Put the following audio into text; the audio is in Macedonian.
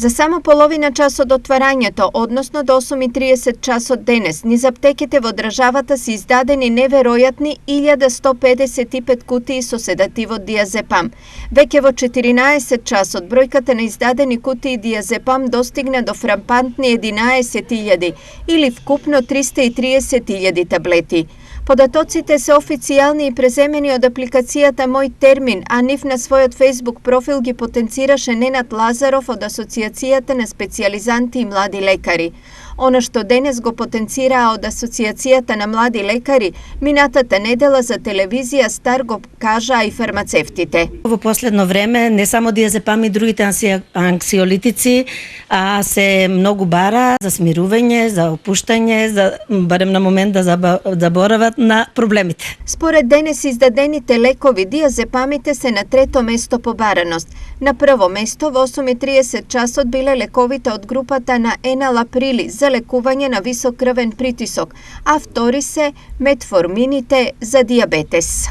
За само половина час од отварањето, односно до 8:30 часот денес, низ аптеките во државата се издадени неверојатни 1155 кутии со седативот диазепам. Веќе во 14 часот бројката на издадени кутии диазепам достигна до фрапантни 11.000 или вкупно 330.000 таблети. Податоците се официјални и преземени од апликацијата Мој термин, а нив на својот Facebook профил ги потенцираше Ненад Лазаров од Асоцијацијата на специјализанти и млади лекари. Она што денес го потенцираа од Асоцијацијата на млади лекари, минатата недела за телевизија Стар го кажаа и фармацевтите. Во последно време не само диазепам и другите анксиолитици се многу бара за смирување, за опуштање, за барем на момент да заборават на проблемите. Според денес издадените лекови, диазепамите се на трето место по бараност. На прво место во 8:30 часот биле лековите од групата на еналаприли за лекување на висок крвен притисок, а втори се метформините за дијабетес.